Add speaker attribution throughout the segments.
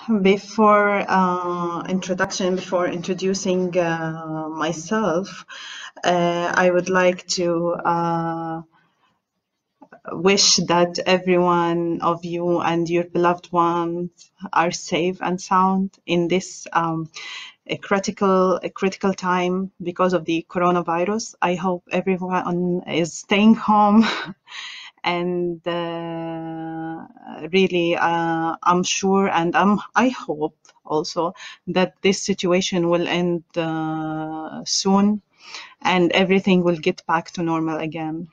Speaker 1: Before before introducing myself, I would like to wish that every one of you and your beloved ones are safe and sound in this a critical time because of the coronavirus. I hope everyone is staying home and really I'm sure and I hope also that this situation will end soon and everything will get back to normal again.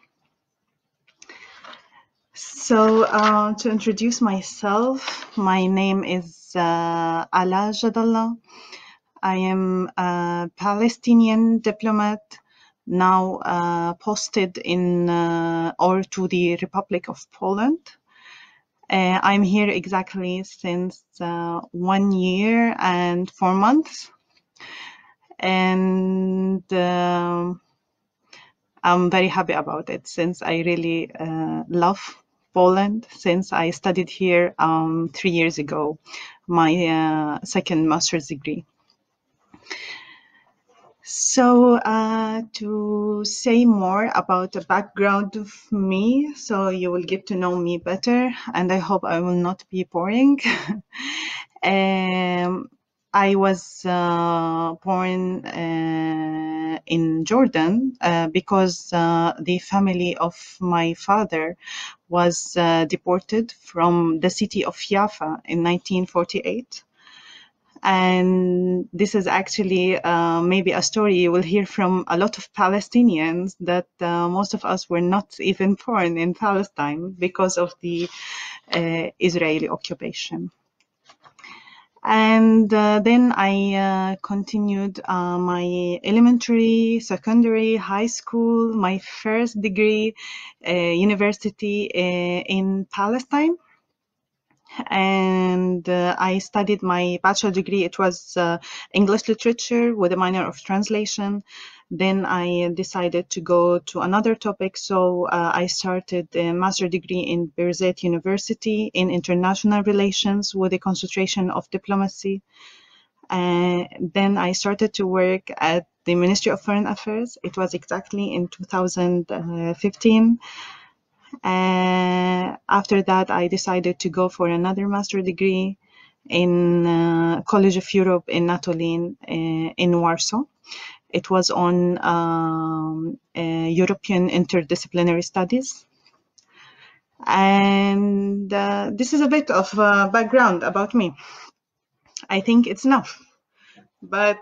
Speaker 1: So to introduce myself, my name is Alaa Jadallah. I am a Palestinian diplomat now posted in or to the Republic of Poland. I'm here exactly since 1 year and 4 months, and I'm very happy about it since I really love Poland since I studied here 3 years ago, my second master's degree. So to say more about the background of me, so you will get to know me better, and I hope I will not be boring. I was born in Jordan because the family of my father was deported from the city of Jaffa in 1948. And this is actually maybe a story you will hear from a lot of Palestinians that most of us were not even born in Palestine because of the Israeli occupation. And then I continued my elementary, secondary, high school, my first degree, university in Palestine. And I studied my bachelor degree. It was English literature with a minor of translation. Then I decided to go to another topic, so I started a master degree in Birzeit University in international relations with a concentration of diplomacy. Then I started to work at the Ministry of Foreign Affairs. It was exactly in 2015. After that, I decided to go for another master degree in College of Europe in Natolin in Warsaw. It was on European interdisciplinary studies. And this is a bit of background about me. I think it's enough. But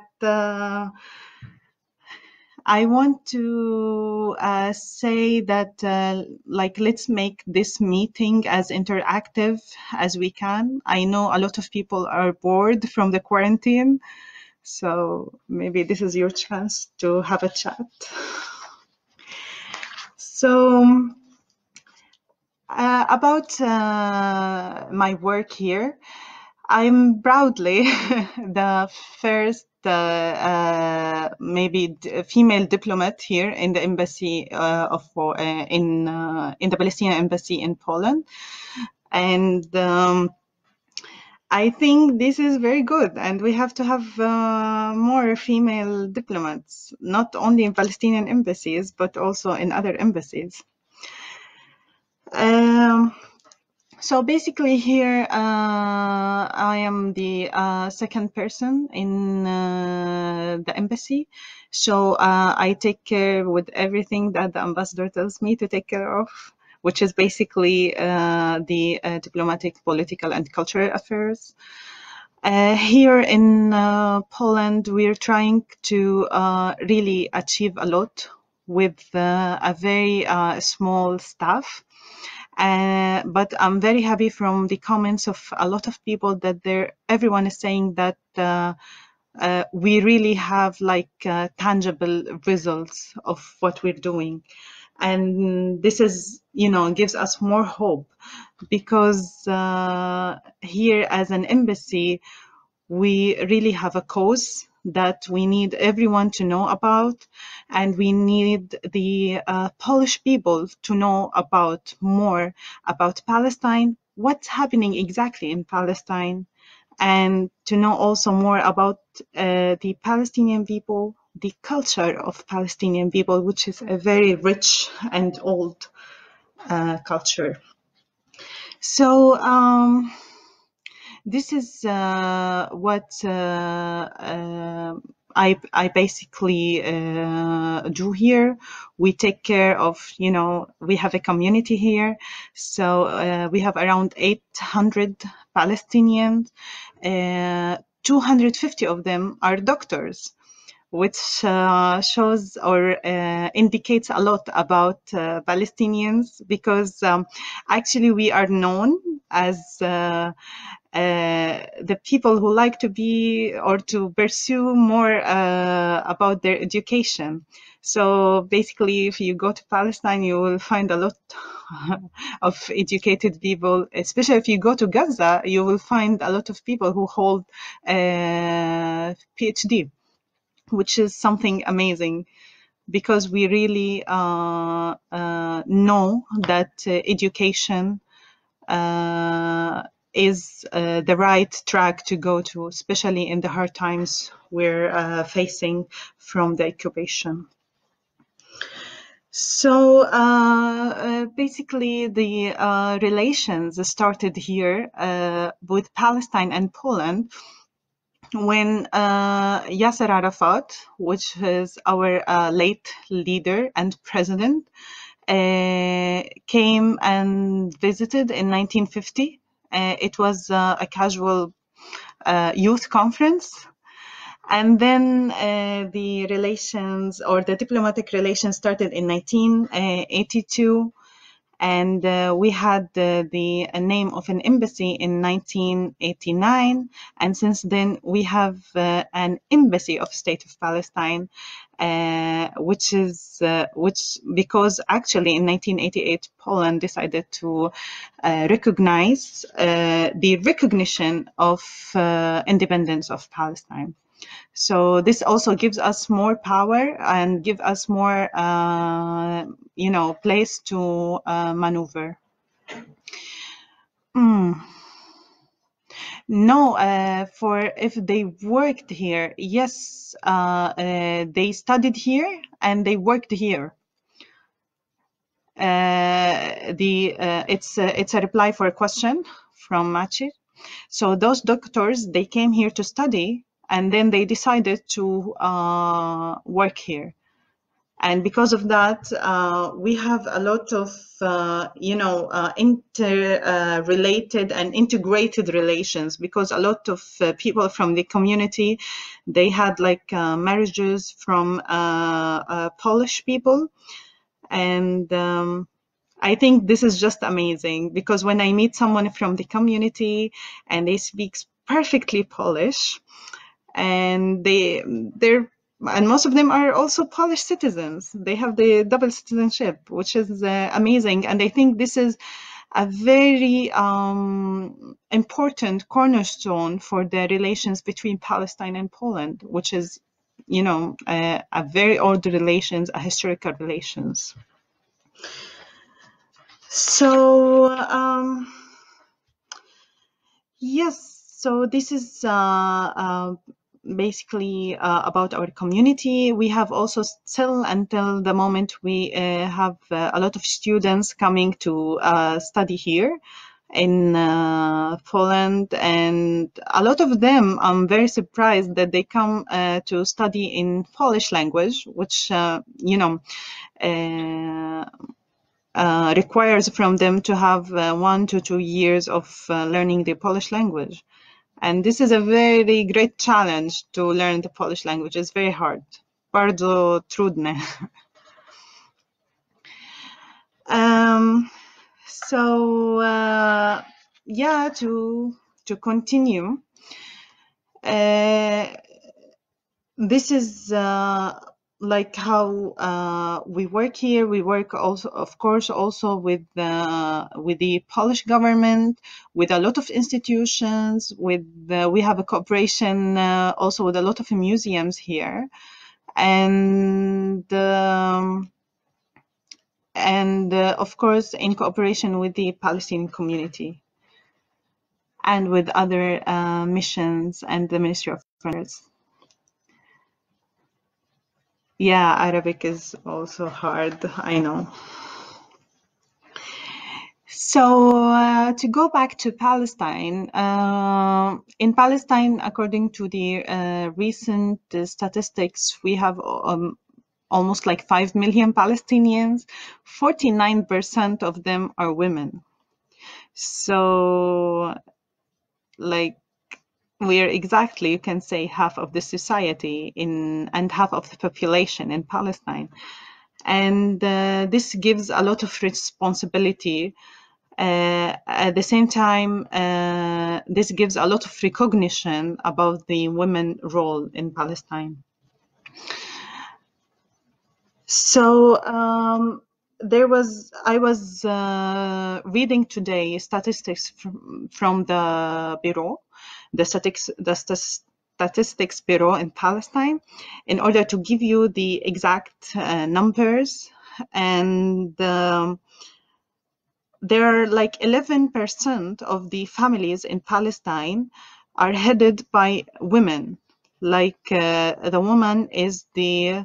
Speaker 1: I want to say that, let's make this meeting as interactive as we can. I know a lot of people are bored from the quarantine, so maybe this is your chance to have a chat. So, about my work here, I'm proudly the first maybe female diplomat here in the embassy in the Palestinian embassy in Poland, and I think this is very good, and we have to have more female diplomats, not only in Palestinian embassies but also in other embassies. So basically here, I am the second person in the embassy. So I take care with everything that the ambassador tells me to take care of, which is basically the diplomatic, political, and cultural affairs. Here in Poland, we're trying to really achieve a lot with a very small staff. But I'm very happy from the comments of a lot of people that everyone is saying that we really have tangible results of what we're doing. And this is, gives us more hope because here as an embassy, we really have a cause that we need everyone to know about, and we need the Polish people to know more about Palestine, what's happening exactly in Palestine, and to know also more about the Palestinian people, the culture of Palestinian people, which is a very rich and old culture. So this is what I basically do here. We take care of, we have a community here. So we have around 800 Palestinians. 250 of them are doctors, which shows or indicates a lot about Palestinians, because actually we are known as the people who like to be or to pursue more about their education. So basically, if you go to Palestine, you will find a lot of educated people. Especially if you go to Gaza, you will find a lot of people who hold PhD, which is something amazing, because we really know that education is the right track to go to, especially in the hard times we're facing from the occupation. So basically, the relations started here with Palestine and Poland when Yasser Arafat, which is our late leader and president, came and visited in 1950. It was a casual youth conference. And then the relations, or the diplomatic relations, started in 1982. And we had the name of an embassy in 1989, and since then we have an embassy of State of Palestine, which because actually in 1988 Poland decided to recognize the recognition of independence of Palestine. So this also gives us more power and give us more, place to maneuver. No, for if they worked here, yes, they studied here and they worked here. It's a reply for a question from Machi. So those doctors, they came here to study, and then they decided to work here. And because of that, we have a lot of, interrelated and integrated relations, because a lot of people from the community, they had like marriages from Polish people. And I think this is just amazing, because when I meet someone from the community and they speak perfectly Polish, and most of them are also Polish citizens. They have the double citizenship, which is amazing. And I think this is a very important cornerstone for the relations between Palestine and Poland, which is, a very old relations, a historical relations. So yes, so this is basically about our community. We have also still, until the moment, we have a lot of students coming to study here in Poland, and a lot of them, I'm very surprised that they come to study in Polish language, which requires from them to have 1 to 2 years of learning the Polish language. And this is a very great challenge to learn the Polish language. It's very hard. Bardzo trudne. So yeah, to continue, this is like how we work here. We work also, of course, also with the Polish government, with a lot of institutions. We have a cooperation also with a lot of museums here, and of course in cooperation with the Palestinian community. and with other missions and the Ministry of Affairs. Yeah, Arabic is also hard, I know. So to go back to Palestine, in Palestine, according to the recent statistics, we have almost like 5 million Palestinians. 49% of them are women. So, like, we are exactly, you can say, half of the society and half of the population in Palestine. And this gives a lot of responsibility. At the same time, this gives a lot of recognition about the women role in Palestine. So I was reading today statistics from the Bureau, the Statistics Bureau in Palestine, in order to give you the exact numbers. And there are like 11% of the families in Palestine are headed by women. Like the woman is the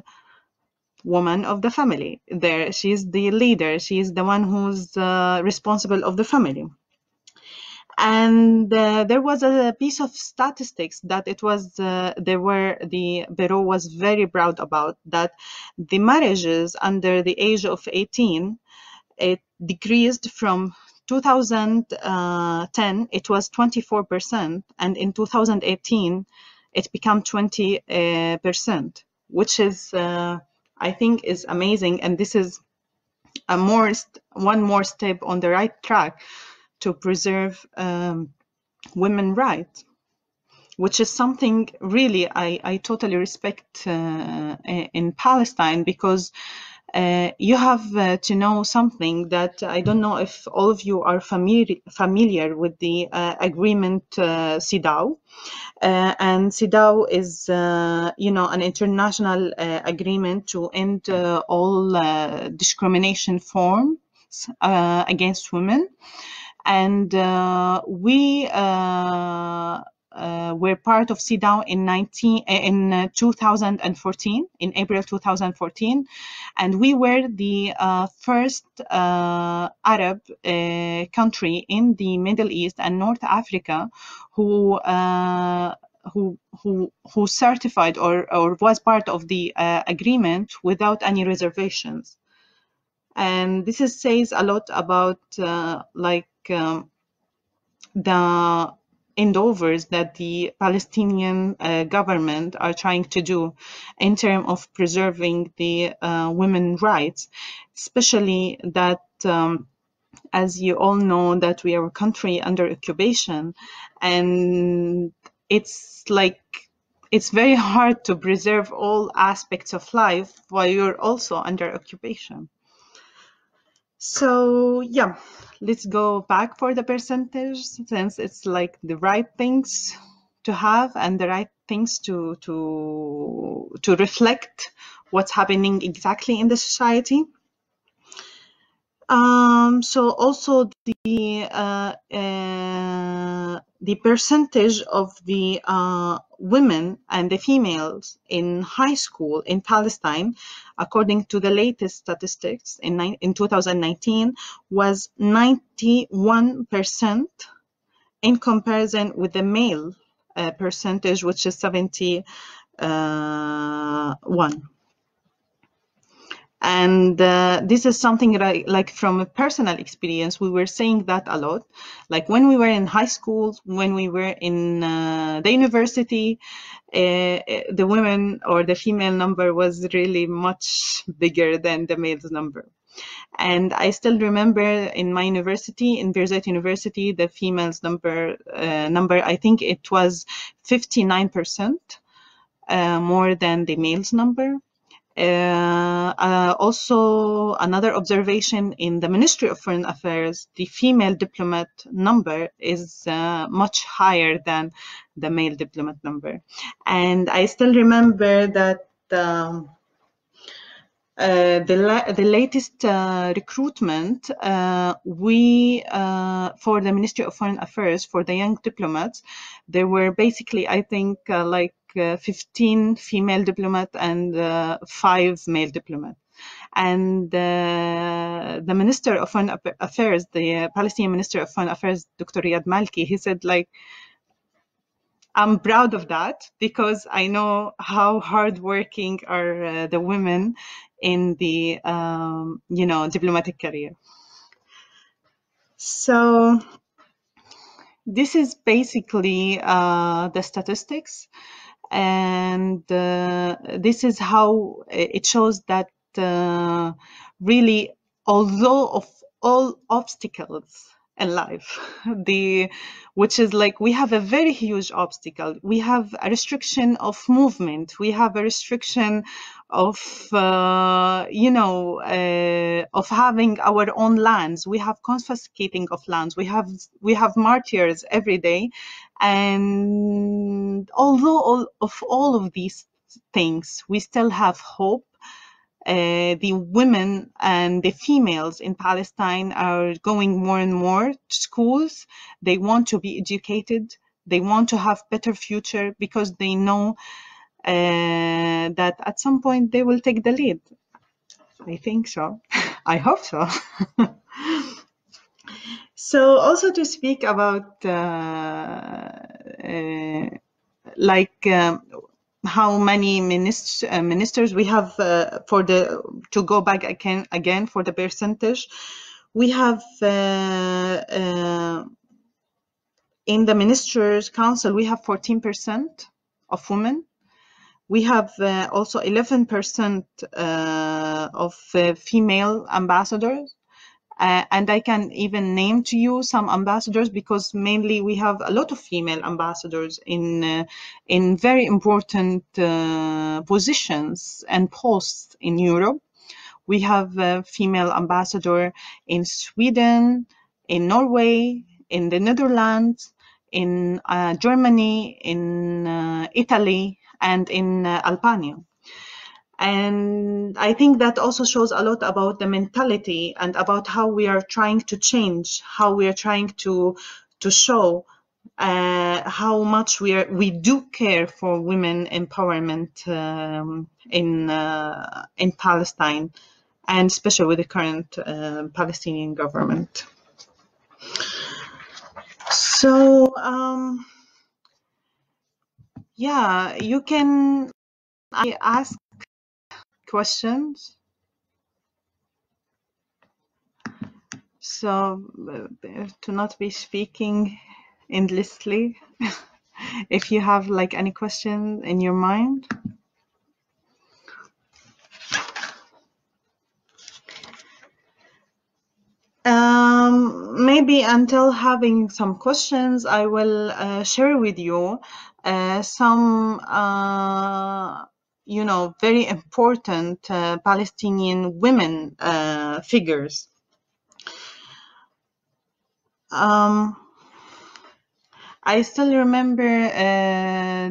Speaker 1: woman of the family. There, she's the leader. She's the one who's responsible of the family. And there was a piece of statistics that the Bureau was very proud about, that the marriages under the age of 18, it decreased from 2010, it was 24%, and in 2018, it became 20%, which is, I think, is amazing. And this is one more step on the right track to preserve women's rights, which is something really I totally respect in Palestine, because you have to know something that I don't know if all of you are familiar with the agreement CEDAW. And CEDAW is, an international agreement to end all discrimination forms against women. And we were part of CEDAW in 2014, in April 2014, and we were the first Arab country in the Middle East and North Africa who certified or was part of the agreement without any reservations. And this says a lot about the endeavors that the Palestinian government are trying to do in terms of preserving the women's rights, especially that, as you all know, that we are a country under occupation, and it's very hard to preserve all aspects of life while you're also under occupation. So yeah, let's go back for the percentage, since it's like the right things to have and the right things to reflect what's happening exactly in the society. So also the percentage of the women and the females in high school in Palestine, according to the latest statistics in 2019, was 91% in comparison with the male percentage, which is 71%. And this is something like from a personal experience, we were saying that a lot. Like when we were in high school, when we were in the university, the women or the female number was really much bigger than the male's number. And I still remember in my university, in Birzeit University, the females number, I think it was 59% more than the male's number. Also, another observation in the Ministry of Foreign Affairs, the female diplomat number is much higher than the male diplomat number. And I still remember that the latest recruitment, for the Ministry of Foreign Affairs, for the young diplomats, there were basically, I think, 15 female diplomats and 5 male diplomats. And the Minister of Foreign Affairs, the Palestinian Minister of Foreign Affairs, Dr. Riyad Malki, he said, like, I'm proud of that because I know how hardworking are the women in the, diplomatic career. So this is basically the statistics, and this is how it shows that really, although of all obstacles in life, which is like, we have a very huge obstacle. We have a restriction of movement. We have a restriction of, of having our own lands. We have confiscating of lands. We have martyrs every day. And although all of these things, we still have hope. The women and the females in Palestine are going more and more to schools. They want to be educated. They want to have better future because they know that at some point they will take the lead. I think so. I hope so. So also to speak about how many ministers we have to go back again for the percentage. We have in the Ministers' Council, we have 14% of women. We have also 11% of female ambassadors. And I can even name to you some ambassadors, because mainly we have a lot of female ambassadors in very important positions and posts in Europe. We have a female ambassador in Sweden, in Norway, in the Netherlands, in Germany, in Italy, and in Albania. And I think that also shows a lot about the mentality and about how we are trying to change, how we are trying to show how much we do care for women empowerment in Palestine, and especially with the current Palestinian government. So yeah, you can ask questions. So to not be speaking endlessly, if you have like any question in your mind. Maybe until having some questions, I will share with you some very important Palestinian women figures. I still remember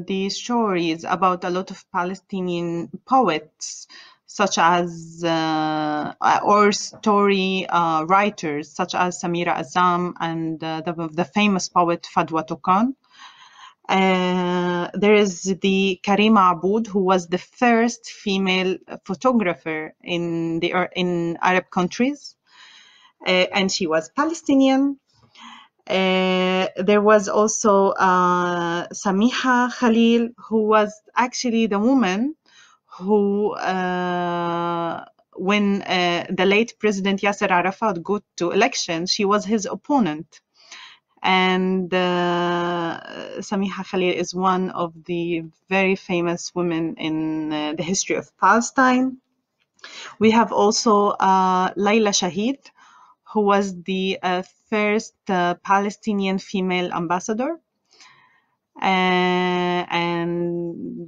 Speaker 1: the stories about a lot of Palestinian poets, such as or story writers such as Samira Azam and the famous poet Fadwa Tuqan. There is the Karima Aboud, who was the first female photographer in Arab countries, and she was Palestinian. There was also Samiha Khalil, who was actually the woman who, when the late President Yasser Arafat got to election, she was his opponent. And Samiha Khalil is one of the very famous women in the history of Palestine. We have also Layla Shahid, who was the first Palestinian female ambassador. And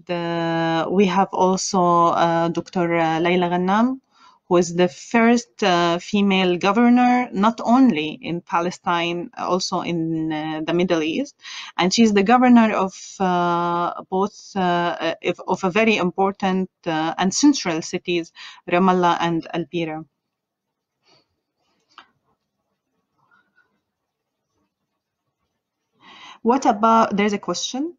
Speaker 1: we have also Dr. Layla Ghannam, who is the first female governor, not only in Palestine, also in the Middle East. And she's the governor of both of a very important and central cities, Ramallah and Al-Bira. What about, there's a question.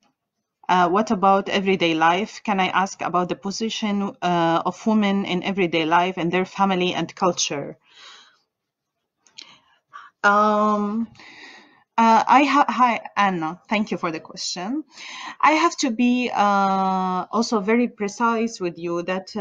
Speaker 1: What about everyday life? Can I ask about the position of women in everyday life and their family and culture? Um, Hi, Anna. Thank you for the question. I have to be also very precise with you that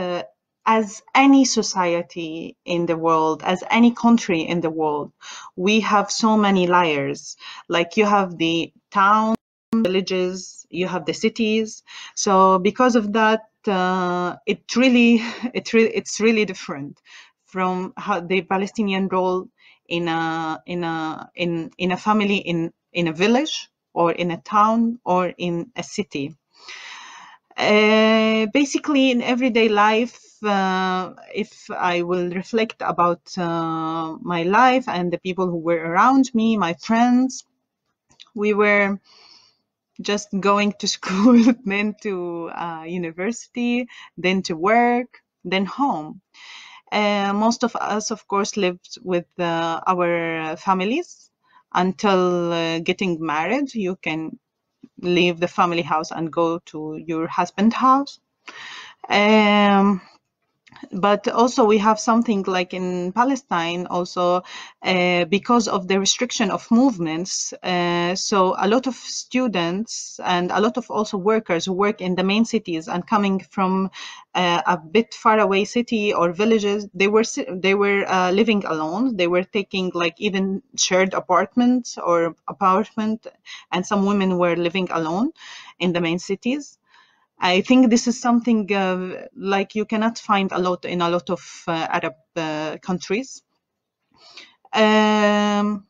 Speaker 1: as any society in the world, as any country in the world, we have so many layers. Like you have the town, villages, you have the cities. So because of that, it's really different from how the Palestinian role in a family in a village or in a town or in a city. Basically, in everyday life, if I will reflect about my life and the people who were around me, my friends, we were just going to school, then to university, then to work, then home. Most of us, of course, lived with our families until getting married. You can leave the family house and go to your husband's house. Um, but also we have something like in Palestine also because of the restriction of movements. So a lot of students and a lot of also workers who work in the main cities and coming from a bit far away city or villages, they were living alone. They were taking like even shared apartments or apartment, and some women were living alone in the main cities. I think this is something like you cannot find a lot in a lot of Arab countries. In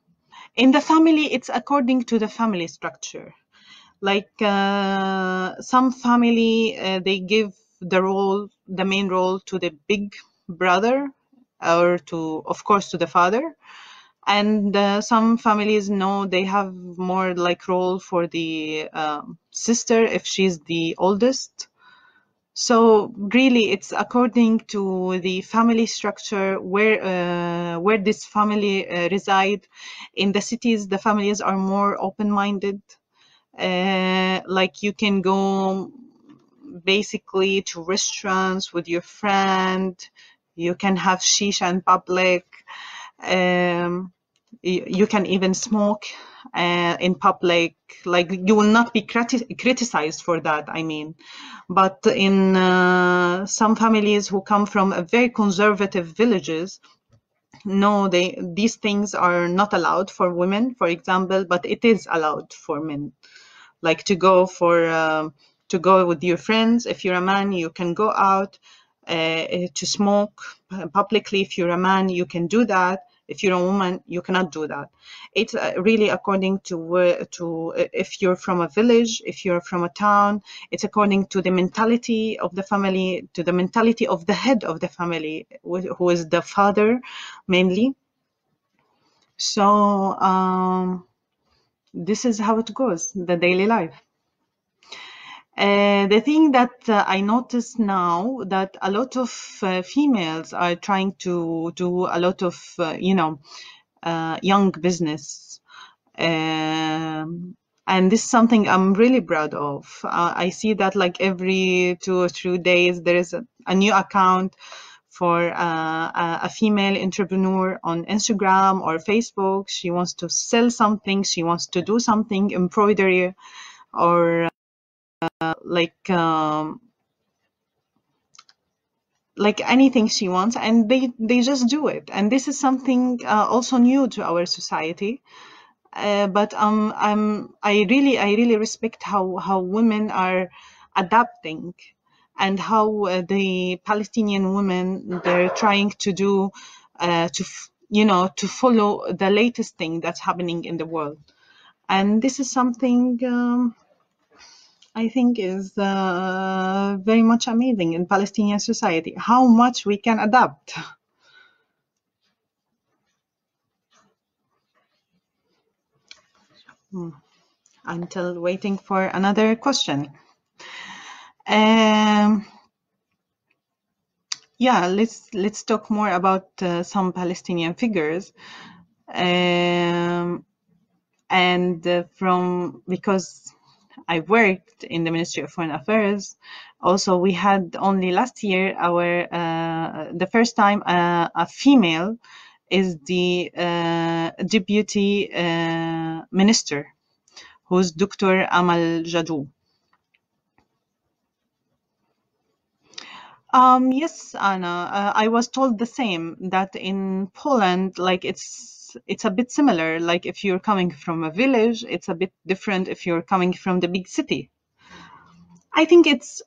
Speaker 1: the family, it's according to the family structure. Like some family, they give the main role to the big brother, or to, of course, to the father. And some families know they have more like role for the sister if she's the oldest. So really, it's according to the family structure where this family reside. In the cities, the families are more open-minded. Like you can go basically to restaurants with your friend. You can have shisha in public. Um, you can even smoke in public. Like you will not be criticized for that, I mean. But in some families who come from a very conservative villages, no, these things are not allowed for women, for example, but it is allowed for men. Like to go with your friends. If you're a man, you can go out to smoke publicly. If you're a man, you can do that. If you're a woman, you cannot do that. It's really according to if you're from a village, if you're from a town. It's according to the mentality of the family, to the mentality of the head of the family, who is the father mainly. So this is how it goes, the daily life. The thing that I notice now that a lot of females are trying to do a lot of, young business. And this is something I'm really proud of. I see that like every 2 or 3 days, there is a new account for a female entrepreneur on Instagram or Facebook. She wants to sell something, she wants to do something, embroidery or like anything she wants, and they just do it. And this is something also new to our society. But I really respect how women are adapting, and how the Palestinian women, they're trying to do to follow the latest thing that's happening in the world. And this is something I think is very much amazing in Palestinian society, how much we can adapt. until waiting for another question. Um, yeah, let's talk more about some Palestinian figures. And because I worked in the Ministry of Foreign Affairs, also we had only last year the first time a female is the deputy minister, who's Dr. Alaa Jadallah. Yes, Anna, I was told the same, that in Poland, like it's a bit similar. Like if you're coming from a village, it's a bit different if you're coming from the big city. I think it's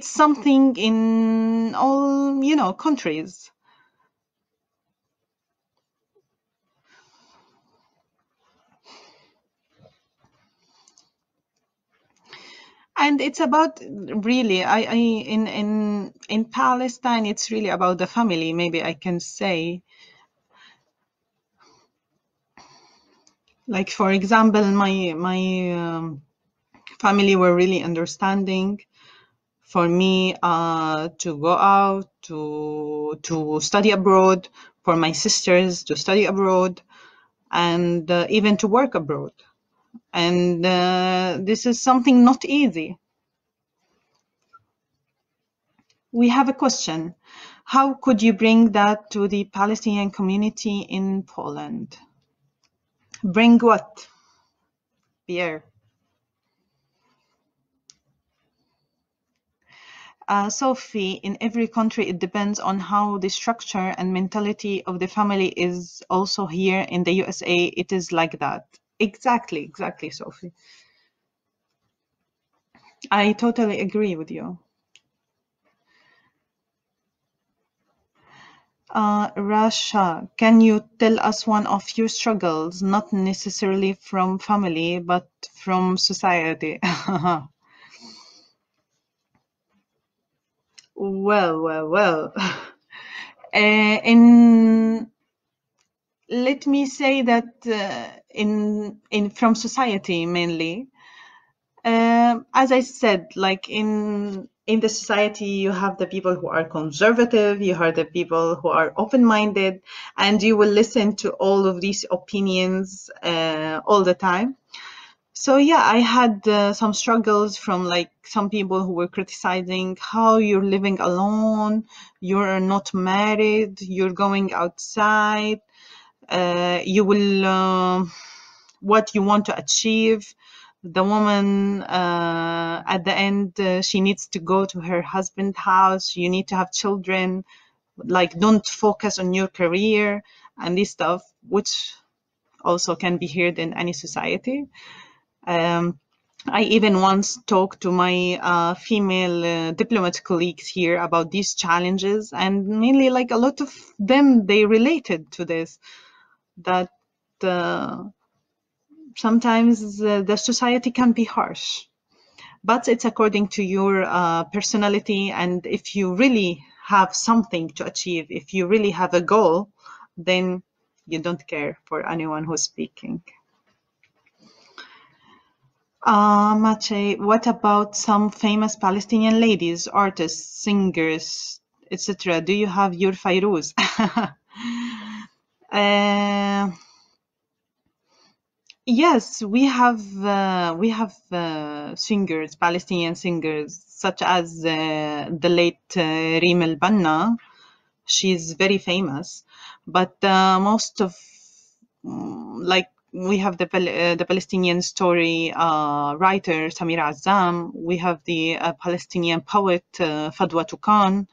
Speaker 1: something in all, countries. And it's about really, in Palestine, it's really about the family, maybe I can say. Like, for example, my family were really understanding for me to go out to study abroad, for my sisters to study abroad, and even to work abroad. And this is something not easy. We have a question. How could you bring that to the Palestinian community in Poland? Bring what, Pierre? Sophie, in every country, it depends on how the structure and mentality of the family is. Also here in the USA, it is like that. Exactly, Sophie. I totally agree with you. Rasha, can you tell us one of your struggles, not necessarily from family, but from society? Well. In Let me say that in from society mainly. As I said, like in the society, you have the people who are conservative, you have the people who are open-minded, and you will listen to all of these opinions all the time. So yeah, I had some struggles from like some people who were criticizing how you're living alone, you're not married, you're going outside, you will what you want to achieve. The woman at the end, she needs to go to her husband's house. You need to have children. Like, don't focus on your career and this stuff, which also can be heard in any society. I even once talked to my female diplomat colleagues here about these challenges, and mainly like a lot of them, they related to this, that sometimes the society can be harsh, but it's according to your personality. And if you really have something to achieve, if you really have a goal, then you don't care for anyone who's speaking. Mache, what about some famous Palestinian ladies, artists, singers, etc.? Do you have your Fairuz? Yes, we have singers, Palestinian singers, such as the late Reem El Banna. She's very famous, but most of like we have the Palestinian story writer Samir Azzam. We have the Palestinian poet Fadwa Tukan.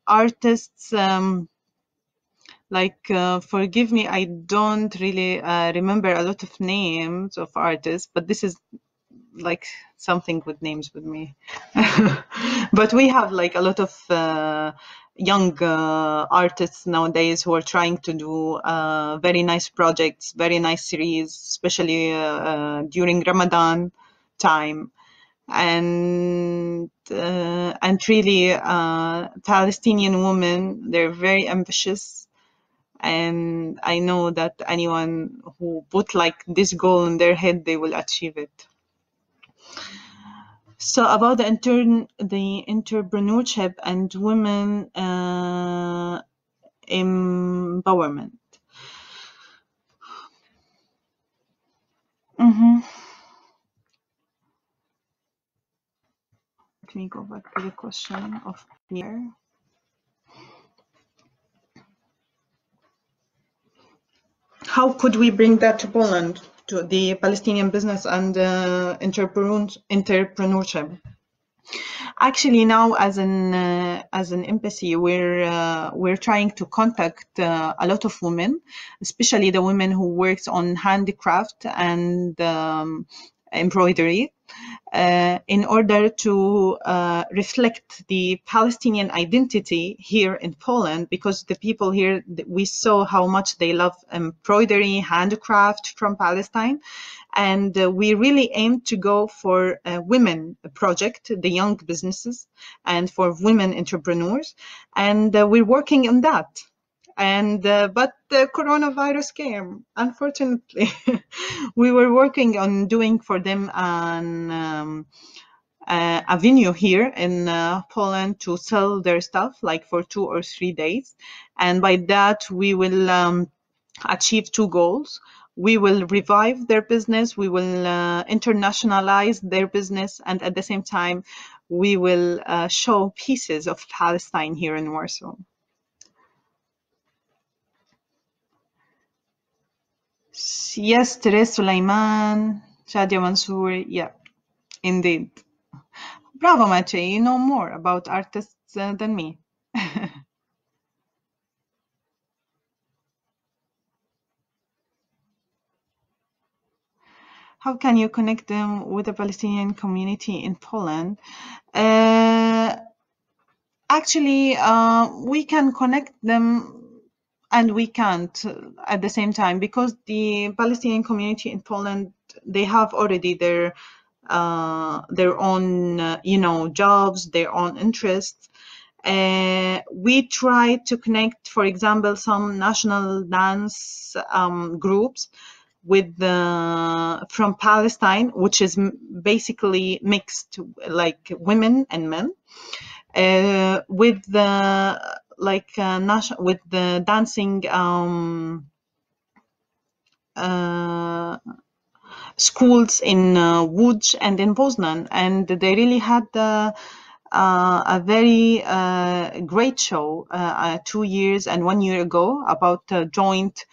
Speaker 1: Artists. Forgive me, I don't really remember a lot of names of artists, but this is like something with names with me. But we have like a lot of young artists nowadays who are trying to do very nice projects, very nice series, especially during Ramadan time. And really Palestinian women, they're very ambitious, and I know that anyone who put like this goal in their head, they will achieve it. So about the entrepreneurship and women empowerment. Let me go back to the question of Pierre. How could we bring that to Poland, to the Palestinian business and entrepreneurship? Actually, now as an embassy, we're trying to contact a lot of women, especially the women who works on handicraft and embroidery, in order to reflect the Palestinian identity here in Poland, because the people here, we saw how much they love embroidery, handicraft from Palestine. And we really aim to go for a women project, the young businesses, and for women entrepreneurs. And we're working on that. And but the coronavirus came, unfortunately. We were working on doing for them a venue here in Poland to sell their stuff, like for 2 or 3 days. And by that, we will achieve 2 goals. We will revive their business, we will internationalize their business, and at the same time, we will show pieces of Palestine here in Warsaw. Yes, Teres Sulaiman, Shadia Mansour, yeah, indeed. Bravo, Maciej, you know more about artists than me. How can you connect them with the Palestinian community in Poland? Actually, we can connect them and we can't at the same time, because the Palestinian community in Poland, they have already their own, jobs, their own interests. We try to connect, for example, some national dance groups with from Palestine, which is basically mixed, like women and men, with the with the dancing schools in Łódź and in Poznan, and they really had a very great show 2 years and 1 year ago about joint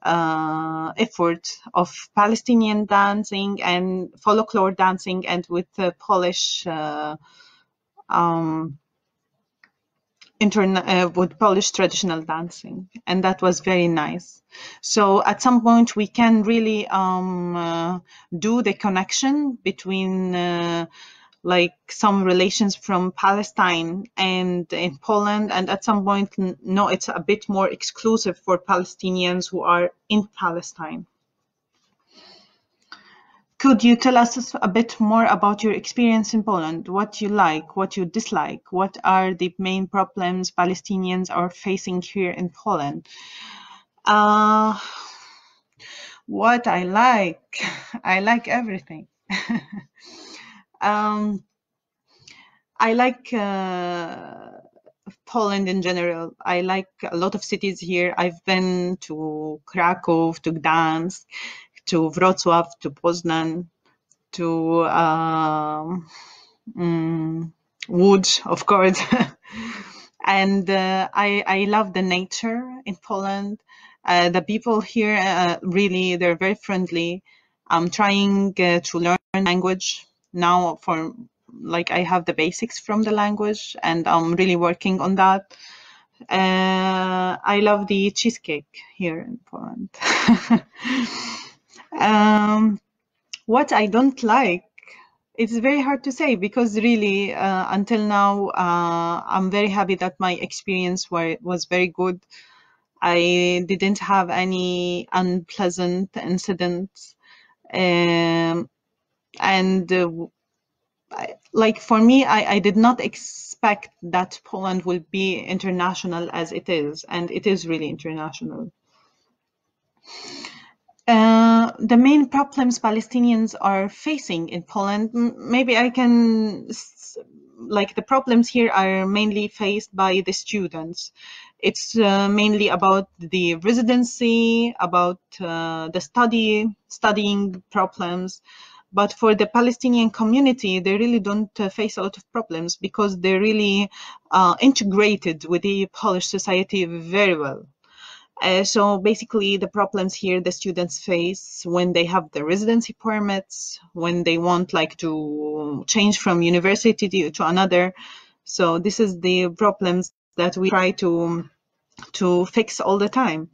Speaker 1: effort of Palestinian dancing and folklore dancing, and with Polish with Polish traditional dancing, and that was very nice. So at some point we can really do the connection between like some relations from Palestine and in Poland, and at some point, no, it's a bit more exclusive for Palestinians who are in Palestine. Could you tell us a bit more about your experience in Poland? What you like, what you dislike? What are the main problems Palestinians are facing here in Poland? What I like, I like everything. I like Poland in general. I like a lot of cities here. I've been to Krakow, to Gdansk, to Wrocław, to Poznan, to Łódź, of course. And I love the nature in Poland. The people here, really, they're very friendly. I'm trying to learn language now, for like I have the basics from the language, and I'm really working on that. I love the cheesecake here in Poland. What I don't like, it's very hard to say, because really until now I'm very happy that my experience was very good. I didn't have any unpleasant incidents, and like for me, I did not expect that Poland will be international as it is, and it is really international. The main problems Palestinians are facing in Poland, maybe I can, like the problems here are mainly faced by the students. It's mainly about the residency, about the studying problems. But for the Palestinian community, they really don't face a lot of problems because they're really integrated with the Polish society very well. So basically, the problems here the students face when they have the residency permits, when they want like to change from university to another. So this is the problems that we try to fix all the time.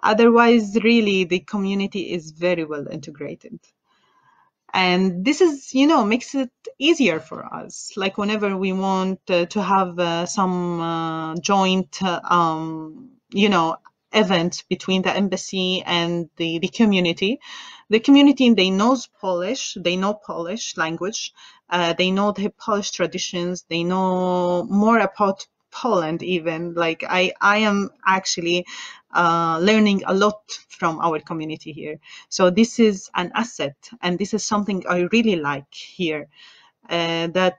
Speaker 1: Otherwise, really, the community is very well integrated. And this is, makes it easier for us. Like whenever we want to have some joint, event between the embassy and the community. The community, they knows Polish, they know Polish language, they know the Polish traditions, they know more about Poland even. Like I am actually learning a lot from our community here. So this is an asset, and this is something I really like here, that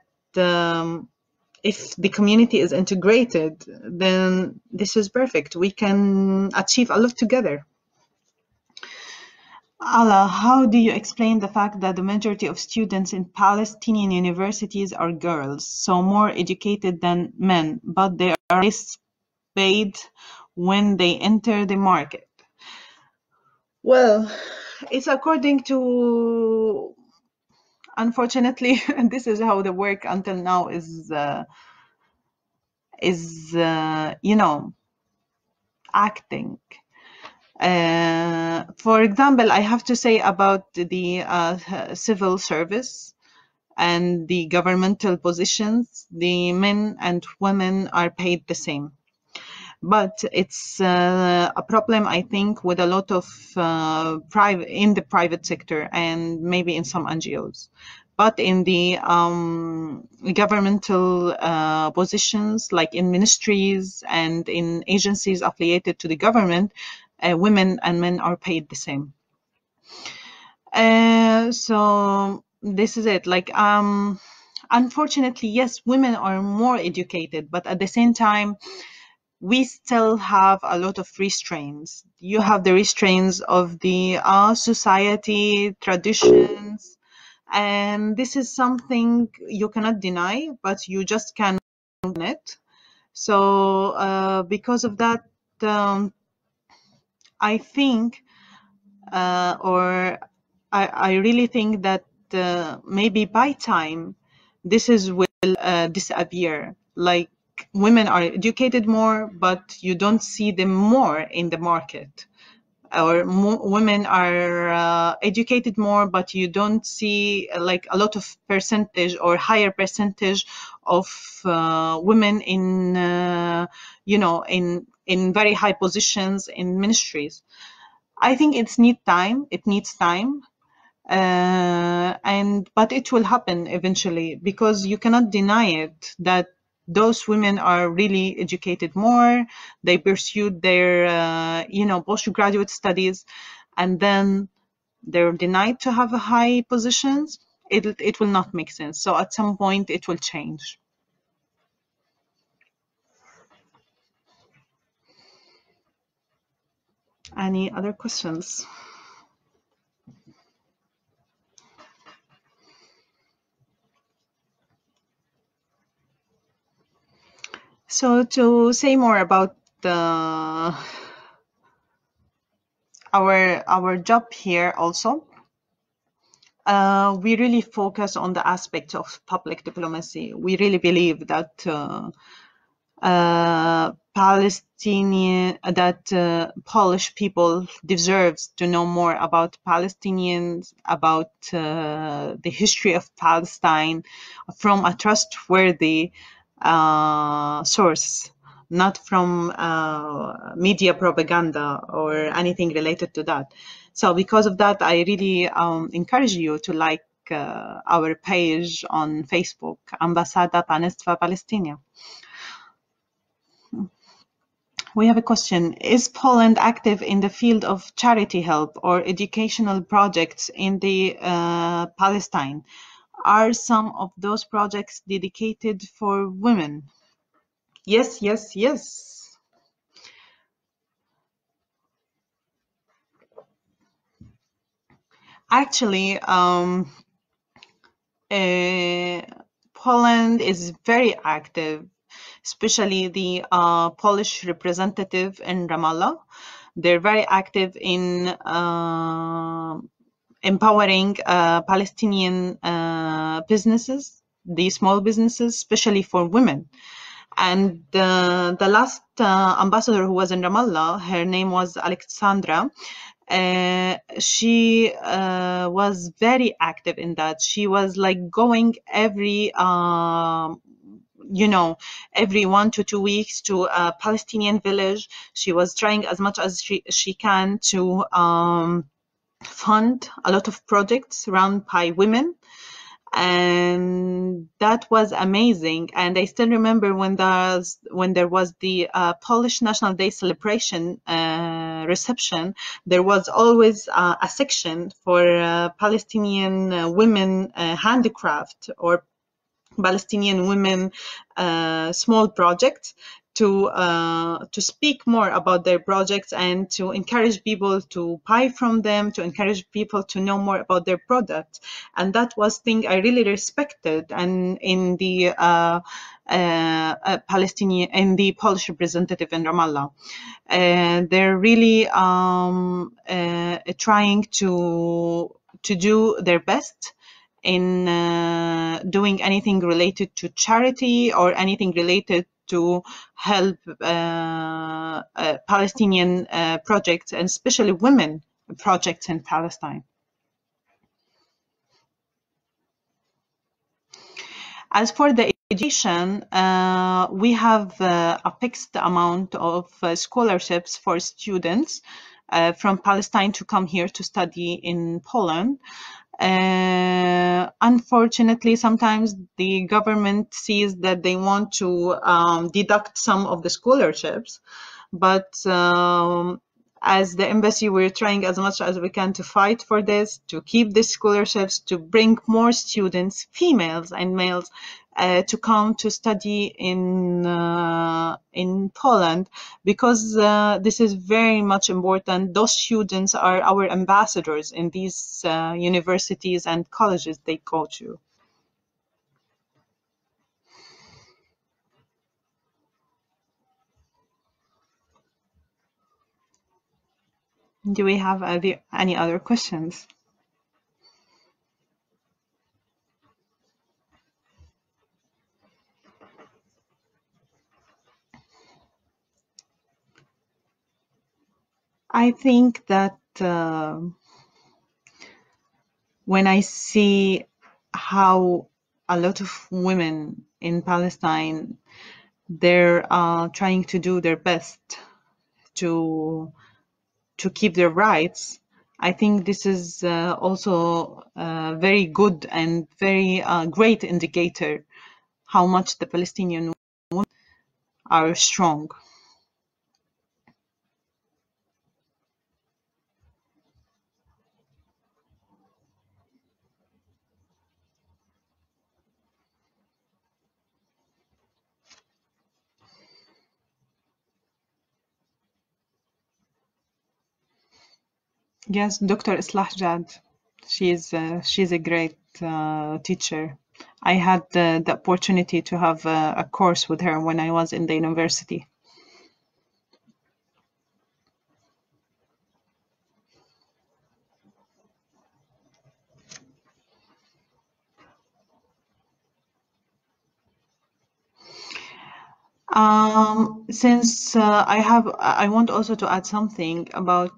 Speaker 1: if the community is integrated, then this is perfect. We can achieve a lot together. Ala, how do you explain the fact that the majority of students in Palestinian universities are girls, so more educated than men, but they are less paid when they enter the market? Well, it's according to, unfortunately, this is how the work until now is acting. For example, I have to say about the civil service and the governmental positions, the men and women are paid the same. But it's a problem, I think, with a lot of in the private sector and maybe in some NGOs. But in the governmental positions, like in ministries and in agencies affiliated to the government, women and men are paid the same. So this is it. Like, unfortunately, yes, women are more educated, but at the same time, we still have a lot of restraints. You have the restraints of the society, traditions, and this is something you cannot deny, but you just can't own it. So because of that, I think, or I really think that maybe by time this is will disappear. Like women are educated more, but you don't see them more in the market. Or women are educated more, but you don't see like a lot of percentage or higher percentage of women in in very high positions in ministries. I think it needs time, but it will happen eventually, because you cannot deny it that those women are really educated more. They pursued their postgraduate studies, and then they're denied to have high positions. It will not make sense. So at some point it will change. Any other questions? So to say more about our job here also, we really focus on the aspect of public diplomacy. We really believe that Polish people deserves to know more about Palestinians, about the history of Palestine from a trustworthy source, not from media propaganda or anything related to that. So because of that, I really encourage you to our page on Facebook, Ambasada Panestva Palestina. We have a question. Is Poland active in the field of charity help or educational projects in the Palestine? Are some of those projects dedicated for women? Yes, yes, yes. Actually, Poland is very active, especially the Polish representative in Ramallah. They're very active in empowering Palestinian businesses, the small businesses, especially for women. And the last ambassador who was in Ramallah, her name was Alexandra. She was very active in that. She was like going every every 1 to 2 weeks to a Palestinian village. She was trying as much as she can to fund a lot of projects run by women, and that was amazing. And I still remember when there was the Polish National Day celebration reception, there was always a section for Palestinian women handicraft or Palestinian women small projects to speak more about their projects and to encourage people to buy from them, to encourage people to know more about their products. And that was thing I really respected. And in the Palestinian, in the Polish representative in Ramallah, they're really trying to do their best in doing anything related to charity or anything related to help Palestinian projects, and especially women projects in Palestine. As for the education, we have a fixed amount of scholarships for students from Palestine to come here to study in Poland. Unfortunately, sometimes the government sees that they want to deduct some of the scholarships, but as the embassy, we're trying as much as we can to fight for this, to keep these scholarships, to bring more students, females and males, to come to study in Poland, because this is very much important. Those students are our ambassadors in these universities and colleges they go to. Do we have any other questions? I think that when I see how a lot of women in Palestine, they're trying to do their best to keep their rights, I think this is also a very good and very great indicator how much the Palestinian women are strong. Yes, Dr. Islah Jad. She's a great teacher. I had the opportunity to have a course with her when I was in the university. Since I want also to add something about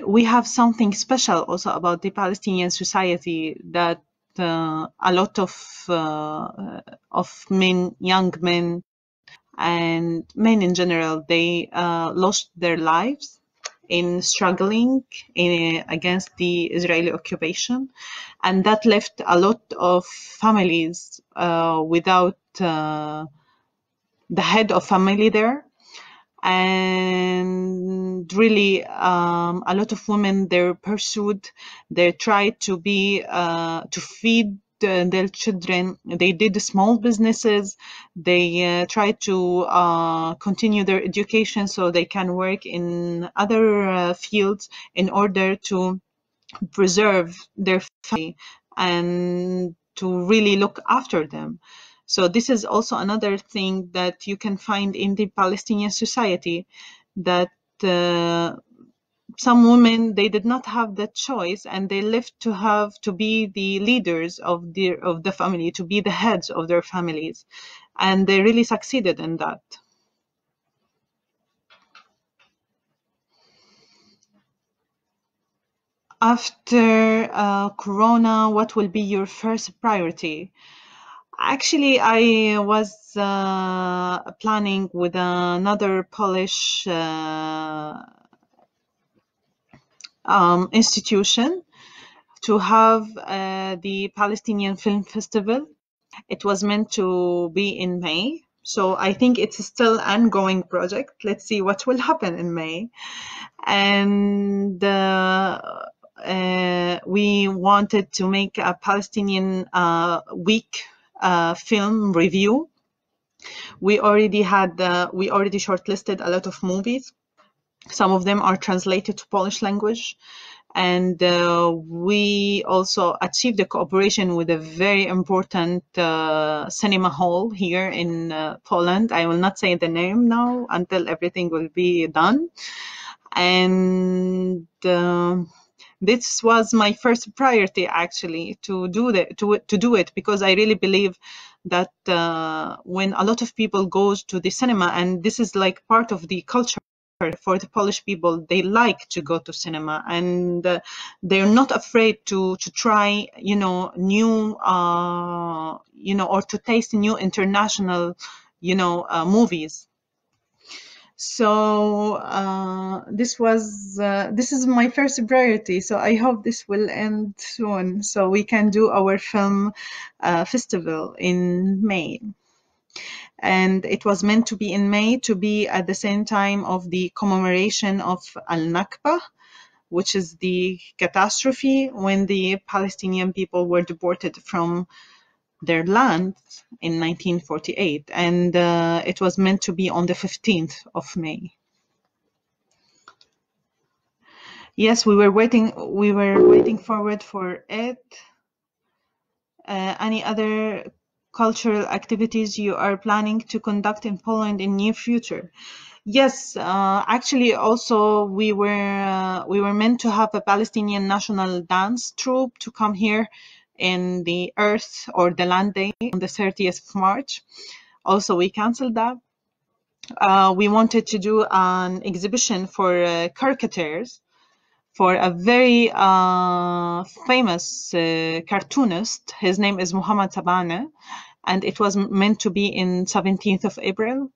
Speaker 1: we have something special also about the Palestinian society, that a lot of men, young men, and men in general, they lost their lives in struggling against the Israeli occupation, and that left a lot of families without the head of family there. And really, a lot of women, they're pursued, they tried to be to feed their children. They did small businesses, they tried to continue their education so they can work in other fields in order to preserve their family and to really look after them. So this is also another thing that you can find in the Palestinian society, that some women, they did not have that choice, and they lived to have to be the leaders of the family, to be the heads of their families, and they really succeeded in that. After Corona, what will be your first priority? Actually, I was planning with another Polish institution to have the Palestinian Film Festival. It was meant to be in May. So I think it's still an ongoing project. Let's see what will happen in May. And we wanted to make a Palestinian week film review. We already shortlisted a lot of movies. Some of them are translated to Polish language. And we also achieved a cooperation with a very important cinema hall here in Poland. I will not say the name now until everything will be done. And this was my first priority, actually, to do it, because I really believe that when a lot of people goes to the cinema, and this is like part of the culture for the Polish people, they like to go to cinema, and they're not afraid to try, new, or to taste new international, movies. So this is my first priority. So I hope this will end soon, so we can do our film festival in May. And it was meant to be in May, to be at the same time of the commemoration of Al-Nakba, which is the catastrophe when the Palestinian people were deported from their land in 1948. And it was meant to be on the 15th of May. Yes, we were waiting forward for it. Any other cultural activities you are planning to conduct in Poland in near future? Yes, actually, also we were meant to have a Palestinian national dance troupe to come here in the Earth or the Land Day on the 30th of March. Also, we canceled that. We wanted to do an exhibition for caricatures for a very famous cartoonist. His name is Muhammad Tabane, and it was meant to be in 17th of April.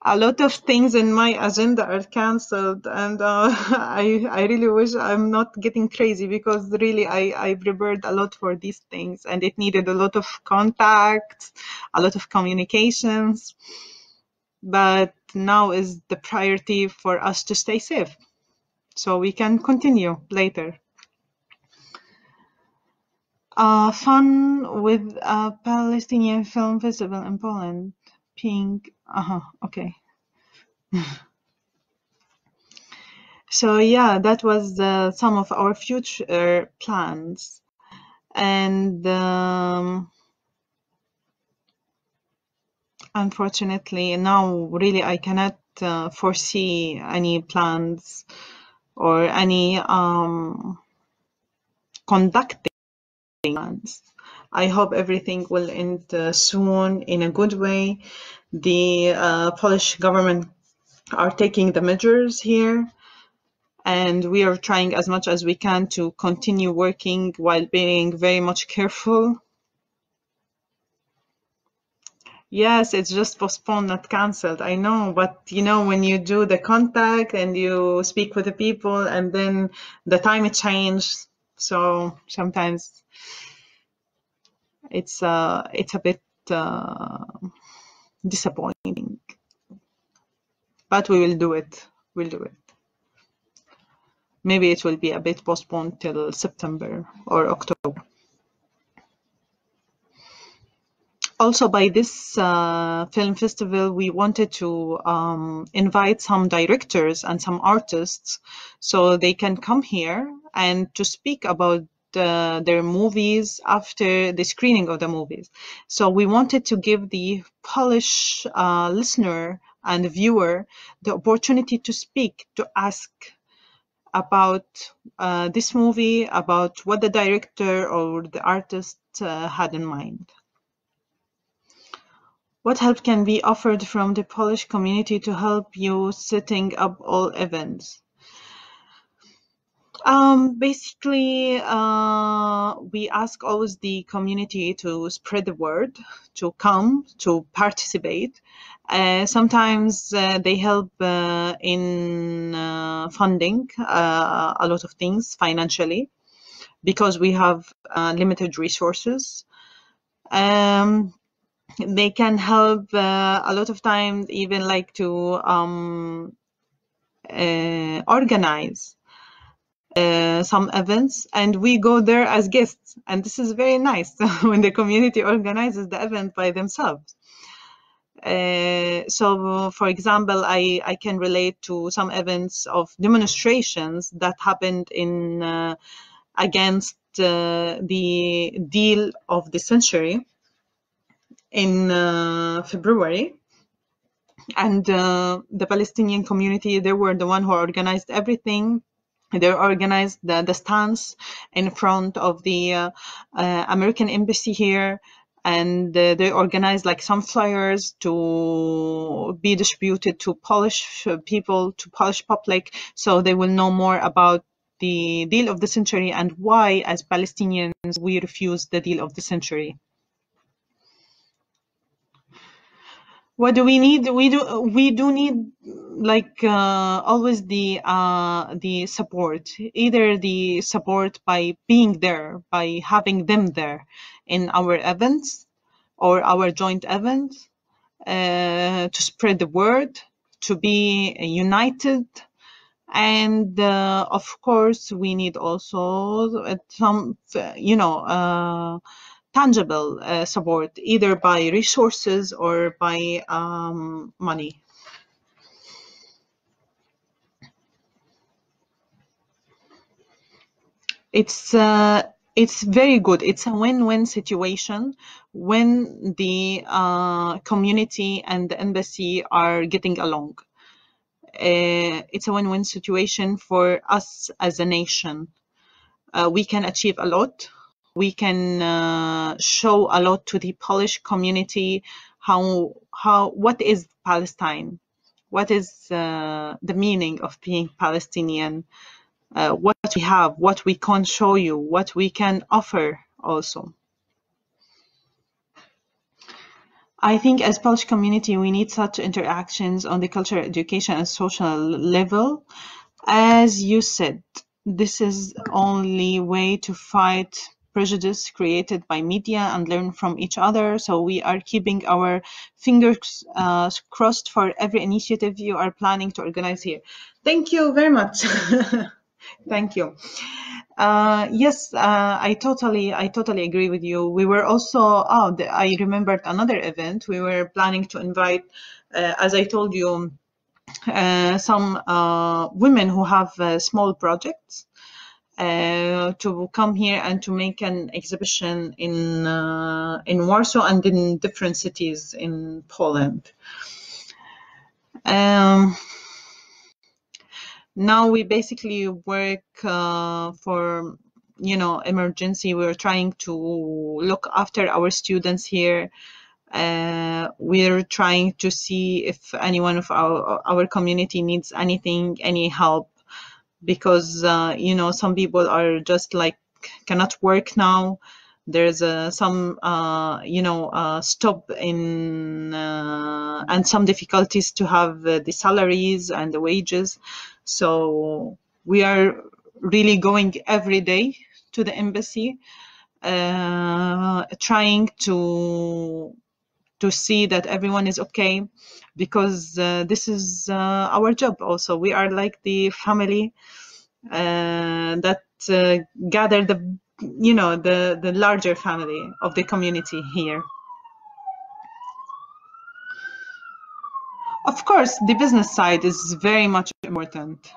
Speaker 1: A lot of things in my agenda are cancelled, and I really wish I'm not getting crazy, because really I prepared a lot for these things, and it needed a lot of contacts, a lot of communications. But now is the priority for us to stay safe, so we can continue later. Fun with a Palestinian film festival in Poland. Pink. Okay. So yeah, that was some of our future plans. And unfortunately, now really I cannot foresee any plans or any conducting plans. I hope everything will end soon in a good way. The Polish government are taking the measures here, and we are trying as much as we can to continue working while being very much careful. Yes, it's just postponed, not canceled. I know, but you know, when you do the contact and you speak with the people, and then the time it changed, so sometimes it's a bit uh, disappointing. But we will do it. We'll do it. Maybe it will be a bit postponed till September or October. Also, by this film festival, we wanted to invite some directors and some artists so they can come here and to speak about their movies after the screening of the movies. So we wanted to give the Polish listener and viewer the opportunity to speak, to ask about this movie, about what the director or the artist had in mind. What help can be offered from the Polish community to help you setting up all events? Basically, we ask always the community to spread the word, to come, to participate. Sometimes they help in funding a lot of things financially because we have limited resources. They can help a lot of times even like to organize some events, and we go there as guests, and this is very nice when the community organizes the event by themselves. So for example, I can relate to some events of demonstrations that happened in against the deal of the century in February. And the Palestinian community, they were the one who organized everything. They organized the stands in front of the American embassy here, and they organized like some flyers to be distributed to Polish people, to Polish public, so they will know more about the deal of the century and why, as Palestinians, we refuse the deal of the century. What do we need? We do need like always the support, either the support by being there, by having them there in our events or our joint events, to spread the word, to be united. And of course, we need also some, tangible support, either by resources or by money. It's very good. It's a win-win situation when the community and the embassy are getting along. It's a win-win situation for us as a nation. We can achieve a lot. We can show a lot to the Polish community what is Palestine, what is the meaning of being Palestinian, what we have, what we can show you, what we can offer also. I think as Polish community, we need such interactions on the cultural, education, and social level. As you said, this is only way to fight prejudice created by media and learn from each other. So we are keeping our fingers crossed for every initiative you are planning to organize here. Thank you very much. Thank you. Yes, I totally agree with you. We were also, I remembered another event. We were planning to invite, as I told you, some women who have small projects to come here and to make an exhibition in Warsaw and in different cities in Poland. Now we basically work for emergency. We're trying to look after our students here. We're trying to see if anyone of our community needs anything, any help, because some people are just like cannot work now. There's some stop in and some difficulties to have the salaries and the wages. So we are really going every day to the embassy, trying to see that everyone is okay, because this is our job also. We are like the family that gather the larger family of the community here. Of course, the business side is very much important.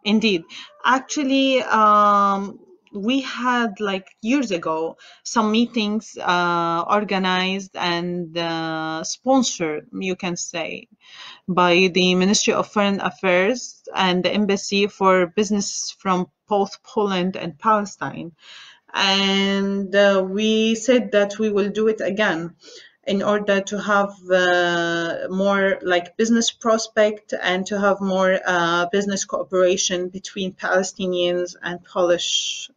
Speaker 1: Indeed. Actually, we had like years ago some meetings organized and sponsored, you can say, by the Ministry of Foreign Affairs and the Embassy for business from both Poland and Palestine. And we said that we will do it again in order to have more like business prospect and to have more business cooperation between Palestinians and Polish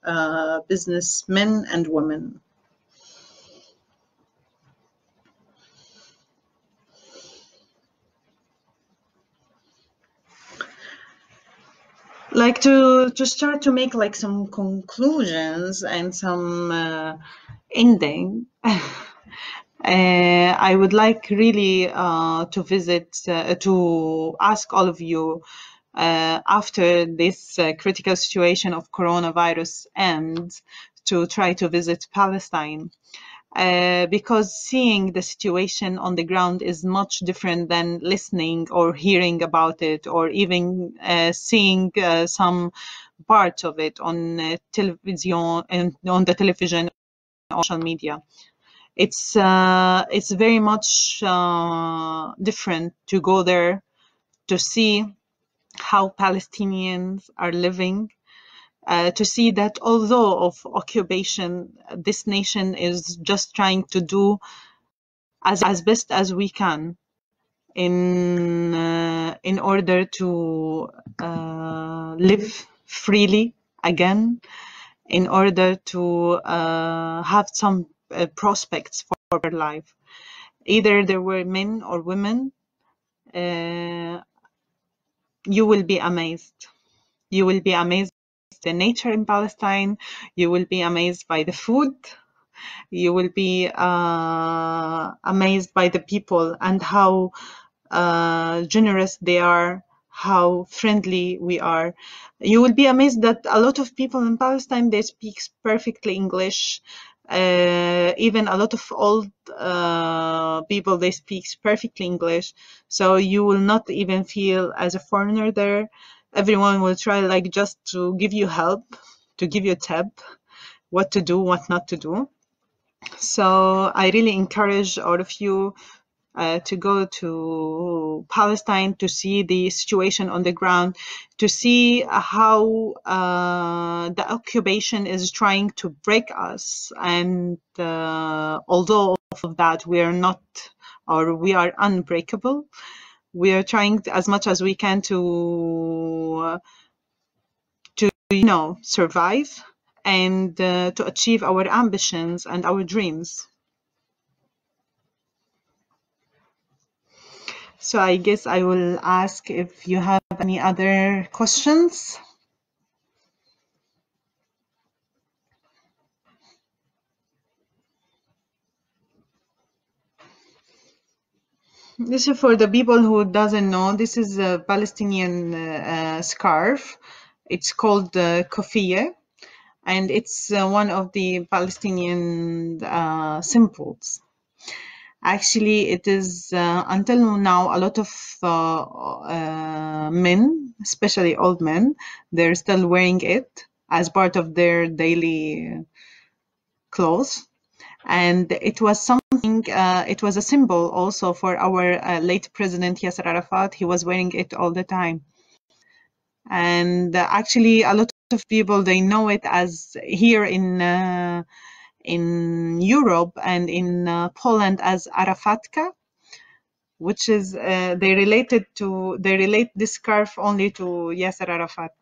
Speaker 1: businessmen and women. Like to start to make like some conclusions and some ending. I would like really to ask all of you after this critical situation of coronavirus ends, to try to visit Palestine. Because seeing the situation on the ground is much different than listening or hearing about it, or even seeing some parts of it on television and on the television or social media. It's very much different to go there to see how Palestinians are living, to see that although of occupation, this nation is just trying to do as best as we can in order to live freely again, in order to have some prospects for their life. Either there were men or women, you will be amazed. You will be amazed by the nature in Palestine. You will be amazed by the food. You will be amazed by the people and how generous they are, how friendly we are. You will be amazed that a lot of people in Palestine, they speak perfectly English. Even a lot of old people, they speak perfectly English. So you will not even feel as a foreigner there. Everyone will try like just to give you help, to give you a tip, what to do, what not to do. So I really encourage all of you to go to Palestine, to see the situation on the ground, to see how the occupation is trying to break us. And although of that, we are not, or we are unbreakable, we are trying as much as we can to survive and to achieve our ambitions and our dreams. So I guess I will ask if you have any other questions. This is for the people who doesn't know. This is a Palestinian scarf. It's called kofiyeh, and it's one of the Palestinian symbols. Actually, it is until now a lot of men, especially old men, they're still wearing it as part of their daily clothes. And it was something, it was a symbol also for our late president Yasser Arafat. He was wearing it all the time. And actually, a lot of people, they know it as here in Europe and in Poland as Arafatka, which is they relate this scarf only to Yasser Arafat.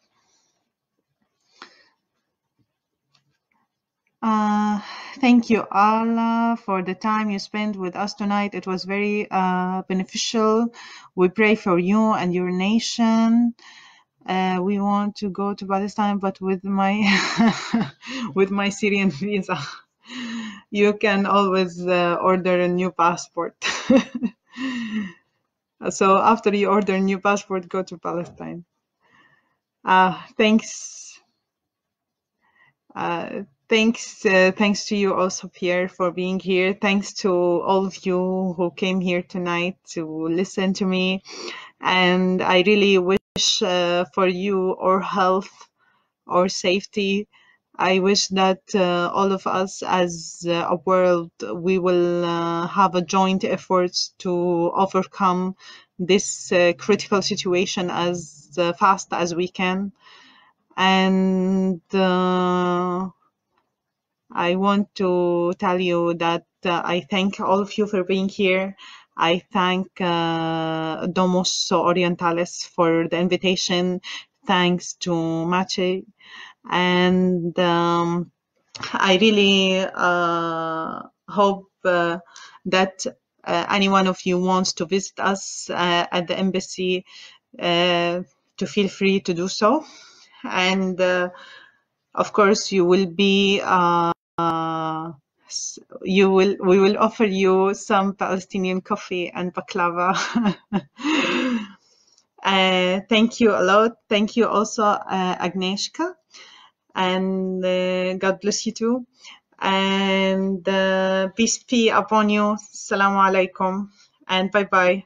Speaker 1: Thank you, Allah, for the time you spent with us tonight. It was very beneficial. We pray for you and your nation. We want to go to Palestine, but with my with my Syrian visa. You can always order a new passport. So after you order a new passport, go to Palestine. Thanks. Thanks to you also, Pierre, for being here. Thanks to all of you who came here tonight to listen to me. And I really wish for you or health or safety. I wish that all of us as a world, we will have a joint efforts to overcome this critical situation as fast as we can. And I want to tell you that I thank all of you for being here. I thank Domus Orientalis for the invitation. Thanks to Maciej. And I really hope that any one of you wants to visit us at the embassy to feel free to do so. And of course, you will be we will offer you some Palestinian coffee and baklava. Thank you a lot. Thank you also, Agnieszka, and God bless you too. And peace be upon you. Assalamu alaikum, and bye bye.